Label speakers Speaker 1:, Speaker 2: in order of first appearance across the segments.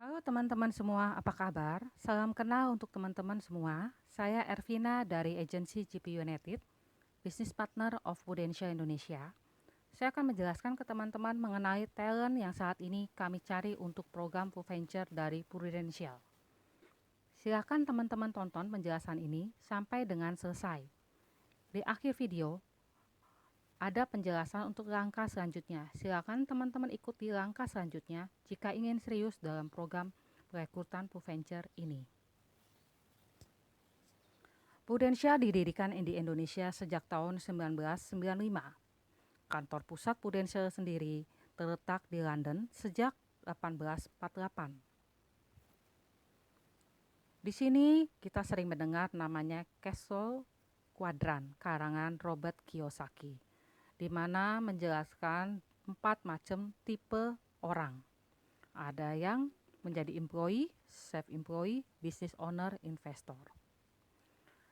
Speaker 1: Halo teman-teman semua, apa kabar? Salam kenal untuk teman-teman semua. Saya Ervina dari agensi GP United, Business Partner of Prudential Indonesia. Saya akan menjelaskan ke teman-teman mengenai talent yang saat ini kami cari untuk program Venture dari Prudential. Silakan teman-teman tonton penjelasan ini sampai dengan selesai. Di akhir video, ada penjelasan untuk langkah selanjutnya. Silakan teman-teman ikuti langkah selanjutnya jika ingin serius dalam program perekrutan Venture ini. Prudential didirikan di Indonesia sejak tahun 1995. Kantor pusat Prudential sendiri terletak di London sejak 1848. Di sini kita sering mendengar namanya Castle Quadrant karangan Robert Kiyosaki, di mana menjelaskan 4 macam tipe orang. Ada yang menjadi employee, self-employee, business owner, investor.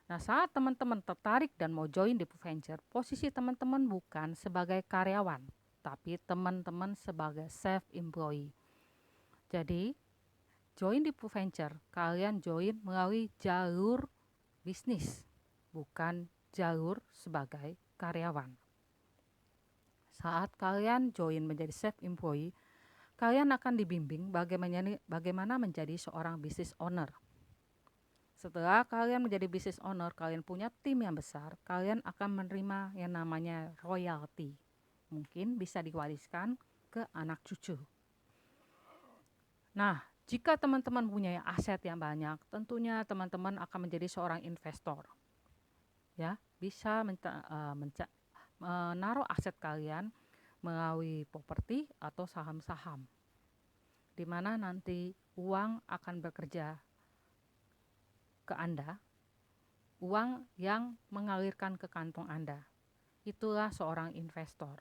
Speaker 1: Nah, saat teman-teman tertarik dan mau join di Venture, posisi teman-teman bukan sebagai karyawan, tapi teman-teman sebagai self-employee. Jadi, join di Venture, kalian join melalui jalur bisnis, bukan jalur sebagai karyawan. Saat kalian join menjadi self-employee, kalian akan dibimbing bagaimana menjadi seorang business owner. Setelah kalian menjadi business owner, kalian punya tim yang besar, kalian akan menerima yang namanya royalty. Mungkin bisa diwariskan ke anak cucu. Nah, jika teman-teman punya aset yang banyak, tentunya teman-teman akan menjadi seorang investor. Ya, bisa menaruh aset kalian melalui properti atau saham-saham, di mana nanti uang akan bekerja ke Anda, uang yang mengalirkan ke kantong Anda. Itulah seorang investor.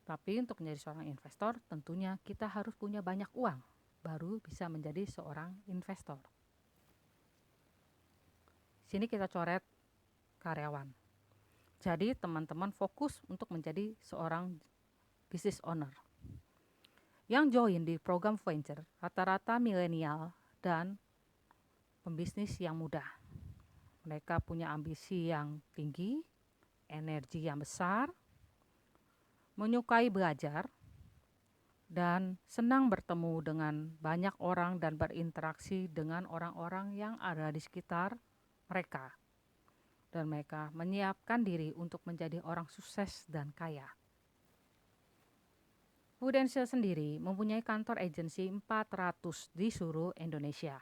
Speaker 1: Tapi untuk menjadi seorang investor, tentunya kita harus punya banyak uang, baru bisa menjadi seorang investor. Sini kita coret karyawan. Jadi teman-teman fokus untuk menjadi seorang business owner. Yang join di program Venture rata-rata milenial dan pembisnis yang muda. Mereka punya ambisi yang tinggi, energi yang besar, menyukai belajar, dan senang bertemu dengan banyak orang dan berinteraksi dengan orang-orang yang ada di sekitar mereka. Dan mereka menyiapkan diri untuk menjadi orang sukses dan kaya. Prudential sendiri mempunyai kantor agensi 400 di seluruh Indonesia.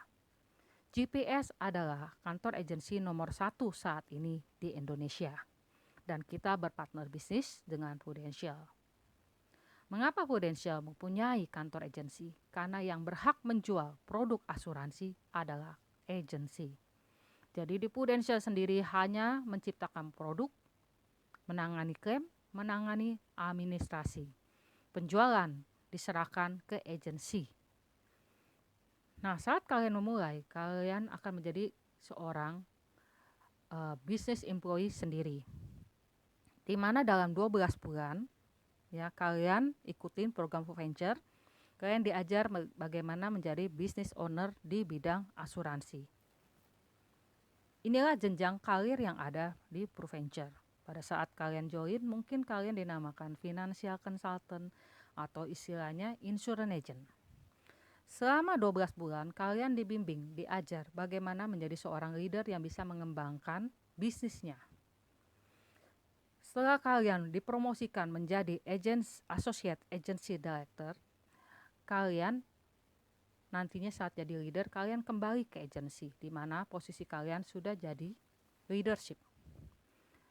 Speaker 1: GPS adalah kantor agensi nomor 1 saat ini di Indonesia. Dan kita berpartner bisnis dengan Prudential. Mengapa Prudential mempunyai kantor agensi? Karena yang berhak menjual produk asuransi adalah agensi. Jadi di Prudential sendiri hanya menciptakan produk, menangani klaim, menangani administrasi. Penjualan diserahkan ke agensi. Nah, saat kalian memulai, kalian akan menjadi seorang business employee sendiri. Di mana dalam 12 bulan, ya kalian ikutin program Venture, kalian diajar bagaimana menjadi business owner di bidang asuransi. Inilah jenjang karir yang ada di ProVenture. Pada saat kalian join, mungkin kalian dinamakan financial consultant atau istilahnya insurance agent. Selama 12 bulan, kalian dibimbing, diajar bagaimana menjadi seorang leader yang bisa mengembangkan bisnisnya. Setelah kalian dipromosikan menjadi associate agency director, kalian nantinya saat jadi leader, kalian kembali ke agensi, di mana posisi kalian sudah jadi leadership.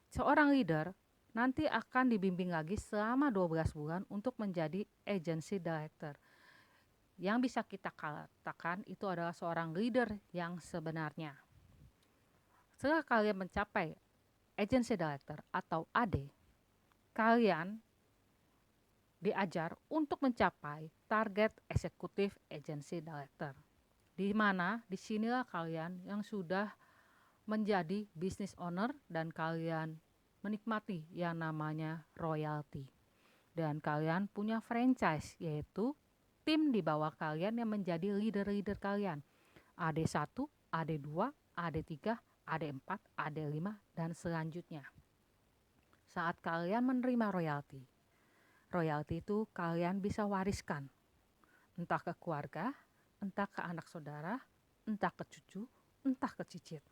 Speaker 1: Seorang leader nanti akan dibimbing lagi selama 12 bulan untuk menjadi agency director. Yang bisa kita katakan itu adalah seorang leader yang sebenarnya. Setelah kalian mencapai agency director atau AD, kalian diajar untuk mencapai target eksekutif agency director. Di mana disinilah kalian yang sudah menjadi business owner dan kalian menikmati yang namanya royalty. Dan kalian punya franchise yaitu tim di bawah kalian yang menjadi leader-leader kalian. AD1, AD2, AD3, AD4, AD5, dan selanjutnya. Saat kalian menerima royalti itu kalian bisa wariskan. Entah ke keluarga, entah ke anak saudara, entah ke cucu, entah ke cicit.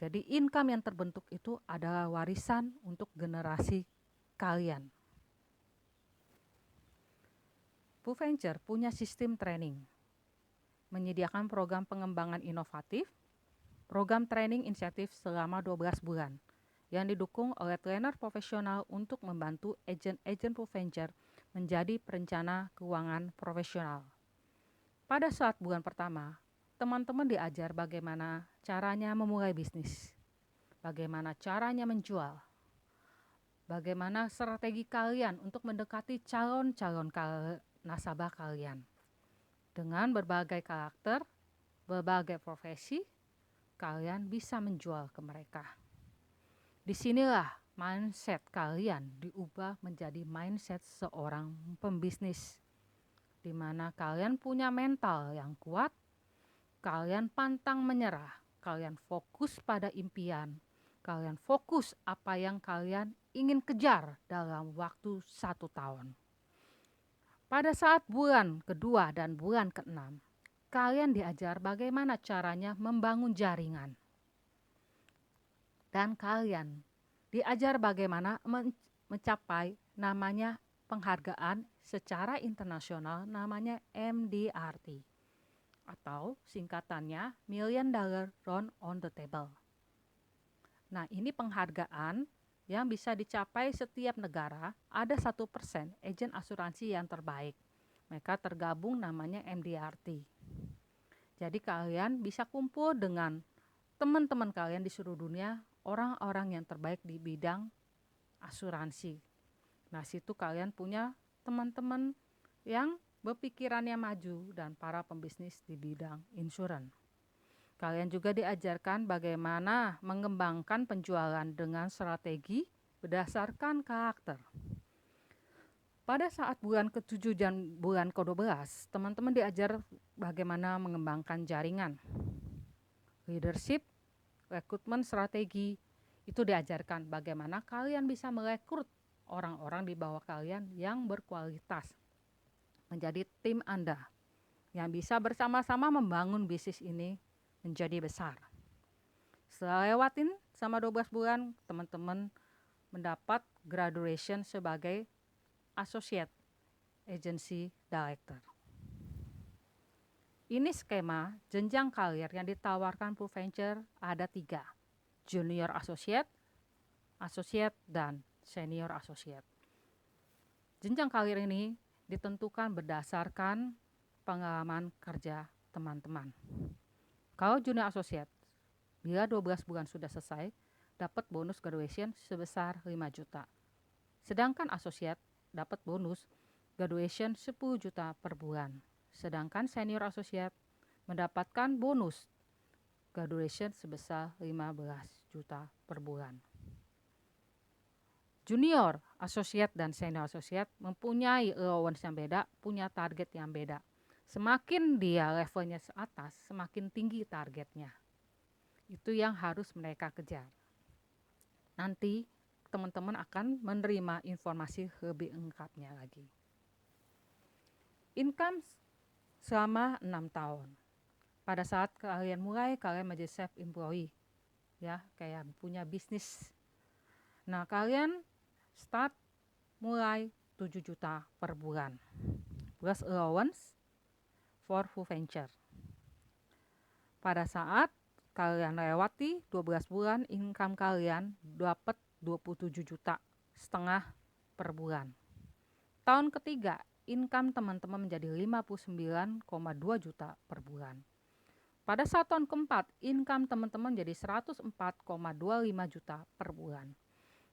Speaker 1: Jadi income yang terbentuk itu adalah warisan untuk generasi kalian. PuVenture punya sistem training, menyediakan program pengembangan inovatif, program training insentif selama 12 bulan, yang didukung oleh trainer profesional untuk membantu agen-agen PuVenture menjadi perencana keuangan profesional. Pada saat bulan pertama, teman-teman diajar bagaimana caranya memulai bisnis, bagaimana caranya menjual, bagaimana strategi kalian untuk mendekati calon-calon nasabah kalian. Dengan berbagai karakter, berbagai profesi, kalian bisa menjual ke mereka. Disinilah mindset kalian diubah menjadi mindset seorang pembisnis, di mana kalian punya mental yang kuat, kalian pantang menyerah, kalian fokus pada impian, kalian fokus apa yang kalian ingin kejar dalam waktu 1 tahun. Pada saat bulan kedua dan bulan ke-6, kalian diajar bagaimana caranya membangun jaringan. Dan kalian diajar bagaimana mencapai namanya penghargaan secara internasional, namanya MDRT, atau singkatannya Million Dollar Round on the Table. Nah, ini penghargaan yang bisa dicapai setiap negara. Ada 1% agen asuransi yang terbaik. Mereka tergabung namanya MDRT. Jadi kalian bisa kumpul dengan teman-teman kalian di seluruh dunia, orang-orang yang terbaik di bidang asuransi. Nah, situ kalian punya teman-teman yang berpikirannya maju dan para pembisnis di bidang insurans. Kalian juga diajarkan bagaimana mengembangkan penjualan dengan strategi berdasarkan karakter. Pada saat bulan ke-7 dan bulan ke-12, teman-teman diajar bagaimana mengembangkan jaringan. Leadership, rekrutmen strategi, itu diajarkan bagaimana kalian bisa merekrut orang-orang di bawah kalian yang berkualitas menjadi tim Anda yang bisa bersama-sama membangun bisnis ini menjadi besar. Setelah lewatin sama 12 bulan, teman-teman mendapat graduation sebagai Associate Agency Director. Ini skema jenjang karir yang ditawarkan PuVenture ada 3, Junior Associate, Associate, dan Senior Associate. Jenjang karir ini ditentukan berdasarkan pengalaman kerja teman-teman. Kalau Junior Associate, bila 12 bulan sudah selesai, dapat bonus graduation sebesar 5 juta. Sedangkan Associate dapat bonus graduation 10 juta per bulan. Sedangkan Senior Associate mendapatkan bonus graduation sebesar 15 juta per bulan. Junior Associate dan Senior Associate mempunyai allowance yang beda, punya target yang beda. Semakin dia levelnya atas, semakin tinggi targetnya. Itu yang harus mereka kejar. Nanti teman-teman akan menerima informasi lebih lengkapnya lagi. Income selama 6 tahun. Pada saat kalian mulai, kalian menjadi self-employee, ya, kayak punya bisnis. Nah, kalian start mulai 7 juta per bulan, plus allowance for PuVenture. Pada saat kalian lewati 12 bulan, income kalian dapat 27 juta setengah per bulan. Tahun ketiga, income teman-teman menjadi 59,2 juta per bulan. Pada saat tahun keempat, income teman-teman jadi 104,25 juta per bulan.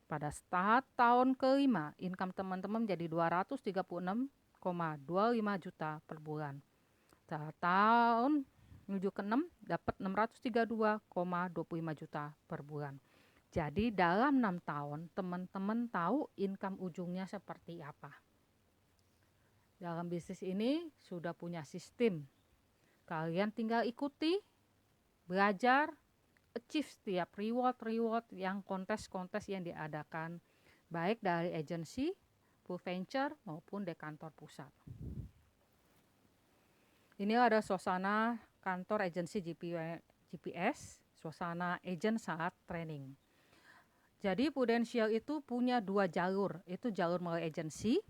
Speaker 1: Pada saat tahun kelima, income teman-teman menjadi 236,25 juta per bulan. Saat tahun menuju ke-6 dapat 632,25 juta per bulan. Jadi dalam 6 tahun teman-teman tahu income ujungnya seperti apa. Dalam bisnis ini sudah punya sistem. Kalian tinggal ikuti, belajar, achieve setiap reward-reward yang kontes-kontes yang diadakan, baik dari agensi, full venture maupun di kantor pusat. Ini ada suasana kantor agensi GPS, suasana agent saat training. Jadi Prudential itu punya 2 jalur, itu jalur melalui agensi,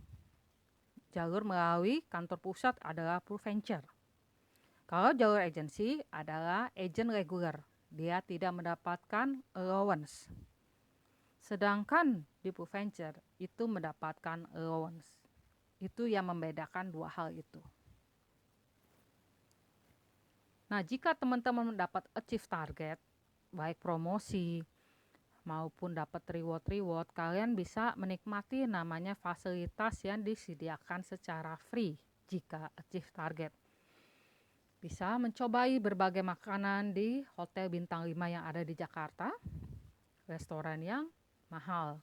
Speaker 1: jalur melalui kantor pusat adalah full venture. Kalau jalur agensi adalah agent reguler, dia tidak mendapatkan allowance. Sedangkan di full venture itu mendapatkan allowance. Itu yang membedakan dua hal itu. Nah, jika teman-teman mendapat achieve target, baik promosi maupun dapat reward-reward, kalian bisa menikmati namanya fasilitas yang disediakan secara free jika achieve target. Bisa mencobai berbagai makanan di hotel bintang 5 yang ada di Jakarta, restoran yang mahal.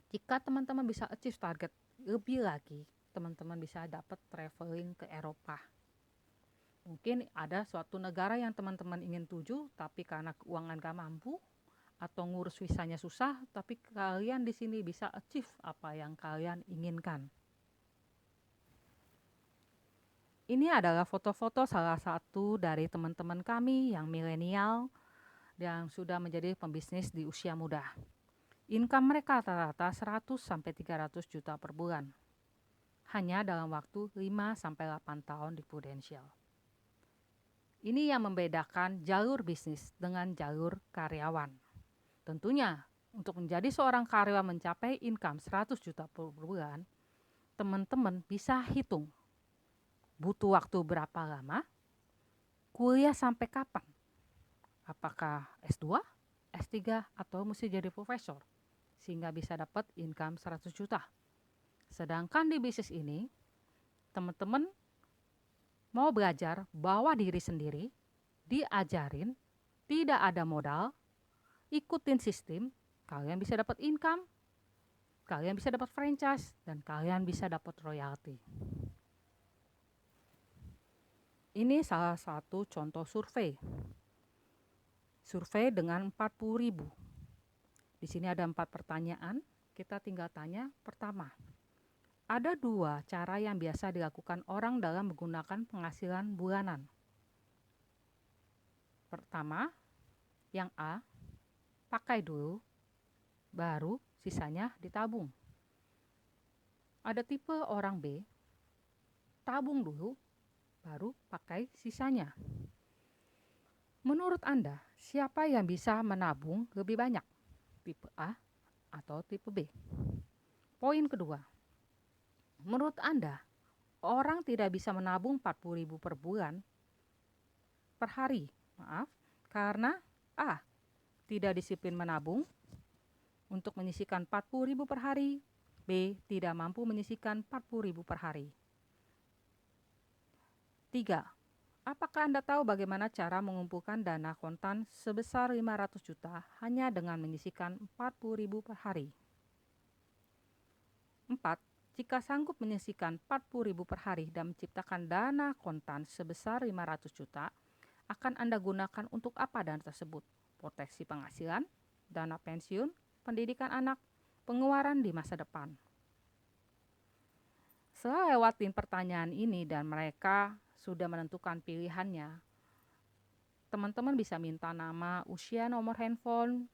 Speaker 1: Jika teman-teman bisa achieve target lebih lagi, teman-teman bisa dapat traveling ke Eropa. Mungkin ada suatu negara yang teman-teman ingin tuju, tapi karena keuangan gak mampu, atau ngurus visanya susah, tapi kalian di sini bisa achieve apa yang kalian inginkan. Ini adalah foto-foto salah satu dari teman-teman kami yang milenial yang sudah menjadi pembisnis di usia muda. Income mereka rata-rata 100-300 juta per bulan. Hanya dalam waktu 5-8 tahun di Prudential. Ini yang membedakan jalur bisnis dengan jalur karyawan. Tentunya, untuk menjadi seorang karyawan mencapai income 100 juta per bulan, teman-teman bisa hitung butuh waktu berapa lama, kuliah sampai kapan, apakah S2, S3, atau mesti jadi profesor, sehingga bisa dapat income 100 juta. Sedangkan di bisnis ini, teman-teman mau belajar bawa diri sendiri, diajarin, tidak ada modal, ikutin sistem, kalian bisa dapat income, kalian bisa dapat franchise, dan kalian bisa dapat royalti. Ini salah satu contoh survei. Survei dengan 40.000. Di sini ada 4 pertanyaan, kita tinggal tanya. Pertama, ada 2 cara yang biasa dilakukan orang dalam menggunakan penghasilan bulanan. Pertama, yang A, pakai dulu, baru sisanya ditabung. Ada tipe orang B, tabung dulu, baru pakai sisanya. Menurut Anda, siapa yang bisa menabung lebih banyak? Tipe A atau tipe B? Poin kedua, menurut Anda, orang tidak bisa menabung 40.000 per bulan per hari. Karena A, tidak disiplin menabung untuk menyisihkan 40.000 per hari. B, tidak mampu menyisihkan 40.000 per hari. 3. Apakah Anda tahu bagaimana cara mengumpulkan dana kontan sebesar 500 juta hanya dengan menyisihkan 40.000 per hari? 4. Jika sanggup menyisihkan 40.000 per hari dan menciptakan dana kontan sebesar 500 juta, akan Anda gunakan untuk apa dana tersebut? Proteksi penghasilan, dana pensiun, pendidikan anak, pengeluaran di masa depan. Setelah lewatin pertanyaan ini dan mereka sudah menentukan pilihannya, teman-teman bisa minta nama, usia, nomor handphone.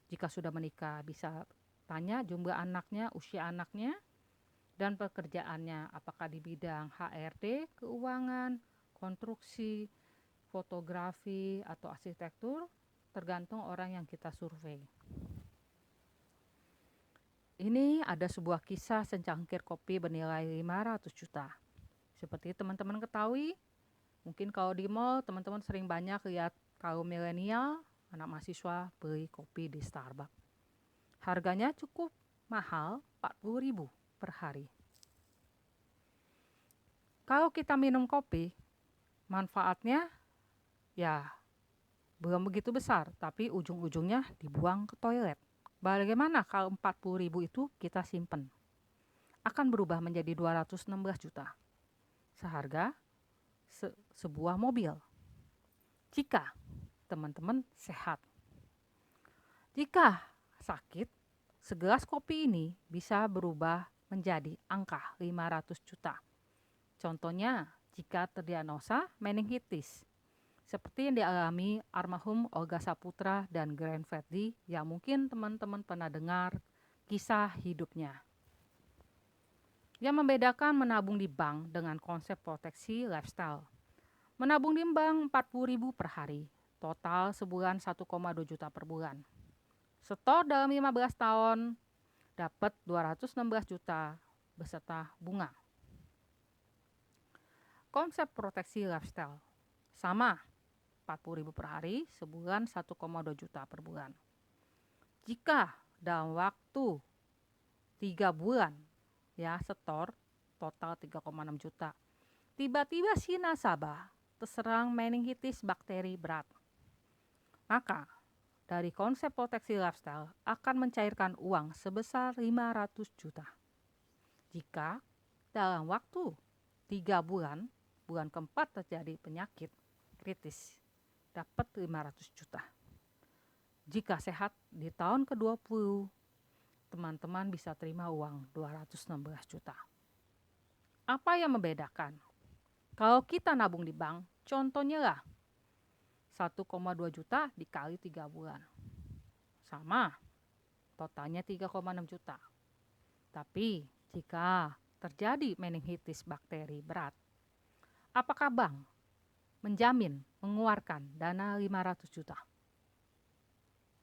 Speaker 1: Jika sudah menikah, bisa tanya jumlah anaknya, usia anaknya, dan pekerjaannya, apakah di bidang HRD, keuangan, konstruksi, fotografi, atau arsitektur, tergantung orang yang kita survei. Ini ada sebuah kisah secangkir kopi bernilai 500 juta. Seperti teman-teman ketahui, mungkin kalau di mall teman-teman sering banyak lihat kaum milenial, anak mahasiswa beli kopi di Starbucks. Harganya cukup mahal, 40.000 per hari. Kalau kita minum kopi, manfaatnya ya belum begitu besar, tapi ujung-ujungnya dibuang ke toilet. Bagaimana kalau 40.000 itu kita simpen? akan berubah menjadi 216 juta, seharga sebuah mobil. Jika teman-teman sehat. Jika sakit, segelas kopi ini bisa berubah menjadi angka 500 juta. Contohnya, jika terdiagnosa meningitis, seperti yang dialami almarhum Olga Saputra dan Glenn Fredly yang mungkin teman-teman pernah dengar kisah hidupnya. Yang membedakan menabung di bank dengan konsep proteksi lifestyle. Menabung di bank 40.000 per hari, total sebulan 1,2 juta per bulan. Setor dalam 15 tahun, dapat 216 juta beserta bunga. Konsep proteksi lifestyle sama, 40.000 per hari, sebulan 1,2 juta per bulan. Jika dalam waktu 3 bulan ya setor total 3,6 juta, tiba-tiba si nasabah terserang meningitis bakteri berat, maka dari konsep proteksi lifestyle akan mencairkan uang sebesar 500 juta. Jika dalam waktu 3 bulan, bulan keempat terjadi penyakit kritis, dapat 500 juta. Jika sehat di tahun ke-20, teman-teman bisa terima uang 216 juta. Apa yang membedakan? Kalau kita nabung di bank, contohnya lah 1,2 juta dikali 3 bulan. Sama, totalnya 3,6 juta. Tapi jika terjadi meningitis bakteri berat, apakah bank menjamin mengeluarkan dana 500 juta?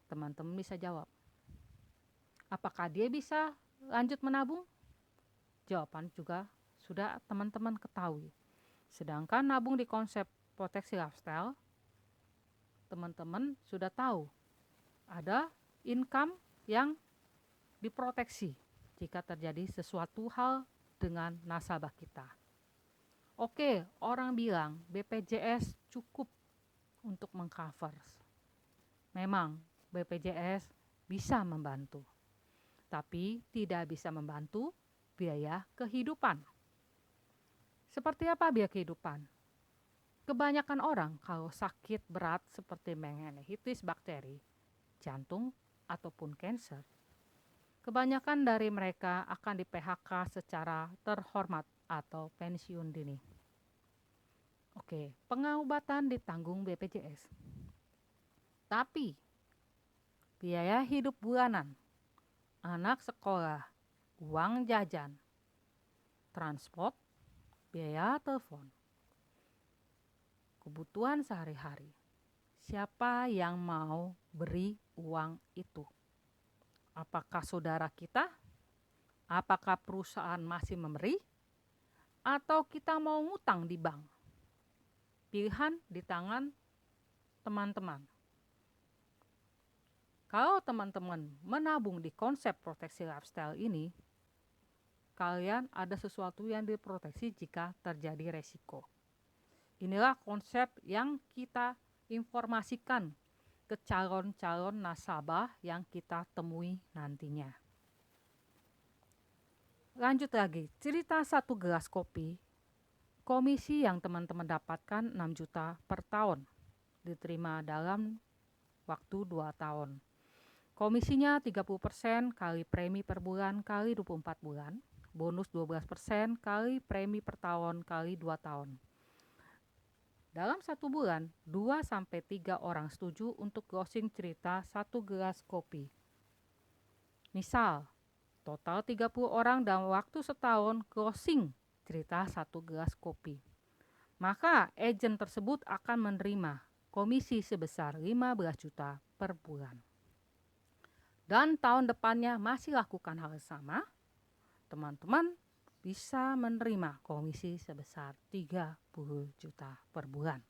Speaker 1: Teman-teman bisa jawab. Apakah dia bisa lanjut menabung? Jawaban juga sudah teman-teman ketahui. Sedangkan nabung di konsep proteksi lifestyle, teman-teman sudah tahu ada income yang diproteksi jika terjadi sesuatu hal dengan nasabah kita. Oke, orang bilang BPJS cukup untuk mengcover. Memang BPJS bisa membantu, tapi tidak bisa membantu biaya kehidupan. Seperti apa biaya kehidupan? Kebanyakan orang kalau sakit berat seperti meningitis bakteri, jantung, ataupun kanker, kebanyakan dari mereka akan di-PHK secara terhormat atau pensiun dini. Oke, pengobatan ditanggung BPJS. Tapi biaya hidup bulanan, anak sekolah, uang jajan, transport, biaya telepon, kebutuhan sehari-hari. Siapa yang mau beri uang itu? Apakah saudara kita? Apakah perusahaan masih memberi? Atau kita mau ngutang di bank? Pilihan di tangan teman-teman. Kalau teman-teman menabung di konsep proteksi lifestyle ini, kalian ada sesuatu yang diproteksi jika terjadi resiko. Inilah konsep yang kita informasikan ke calon-calon nasabah yang kita temui nantinya. Lanjut lagi, cerita satu gelas kopi, komisi yang teman-teman dapatkan 6 juta per tahun, diterima dalam waktu 2 tahun. Komisinya 30% kali premi per bulan kali 24 bulan, bonus 12% kali premi per tahun kali 2 tahun. Dalam 1 bulan, 2-3 orang setuju untuk closing cerita 1 gelas kopi. Misal, total 30 orang dalam waktu setahun closing cerita 1 gelas kopi. Maka agen tersebut akan menerima komisi sebesar 15 juta per bulan. Dan tahun depannya masih lakukan hal sama, teman-teman bisa menerima komisi sebesar 30 juta per bulan,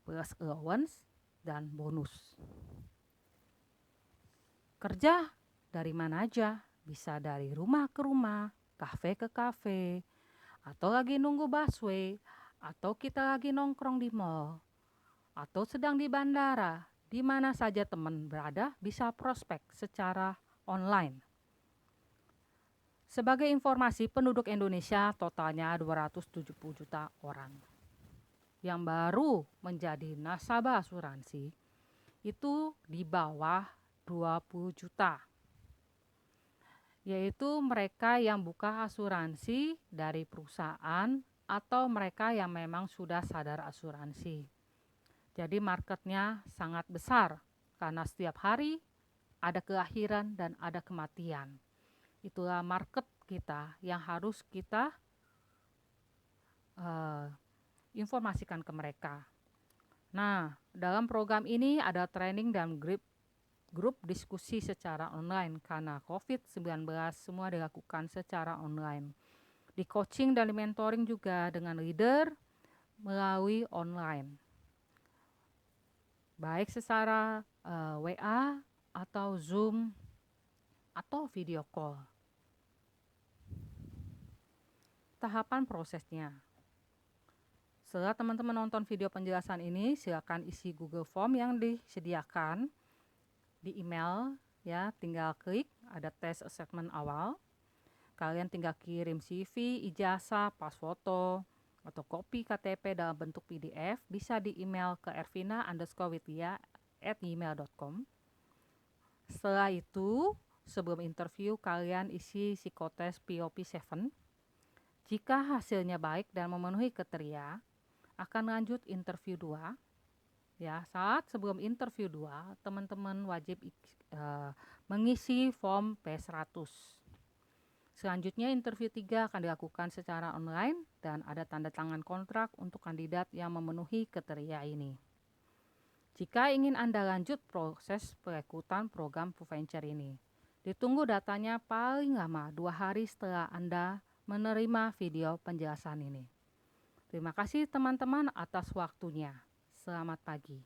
Speaker 1: plus allowance dan bonus. Kerja dari mana aja, bisa dari rumah ke rumah, kafe ke kafe, atau lagi nunggu busway, atau kita lagi nongkrong di mall, atau sedang di bandara, di mana saja teman berada bisa prospek secara online. Sebagai informasi, penduduk Indonesia totalnya 270 juta orang. Yang baru menjadi nasabah asuransi itu di bawah 20 juta, yaitu mereka yang buka asuransi dari perusahaan atau mereka yang memang sudah sadar asuransi. Jadi marketnya sangat besar karena setiap hari ada kelahiran dan ada kematian. Itulah market kita yang harus kita informasikan ke mereka. Nah, dalam program ini ada training dan grup diskusi secara online karena COVID-19 semua dilakukan secara online. Di coaching dan mentoring juga dengan leader melalui online. Baik secara WA atau Zoom atau video call. Tahapan prosesnya. Setelah teman-teman nonton video penjelasan ini, silakan isi Google Form yang disediakan di email ya, tinggal klik ada tes assessment awal. Kalian tinggal kirim CV, ijazah, pas foto, atau kopi KTP dalam bentuk PDF bisa di email ke ervina_widya@gmail.com. Setelah itu, sebelum interview kalian isi psikotes POP7. Jika hasilnya baik dan memenuhi kriteria, akan lanjut interview 2. Ya, saat sebelum interview 2, teman-teman wajib mengisi form P100. Selanjutnya interview 3 akan dilakukan secara online dan ada tanda tangan kontrak untuk kandidat yang memenuhi kriteria ini. Jika ingin Anda lanjut proses perekrutan program ProVenture ini, ditunggu datanya paling lama 2 hari setelah Anda menerima video penjelasan ini. Terima kasih teman-teman atas waktunya. Selamat pagi.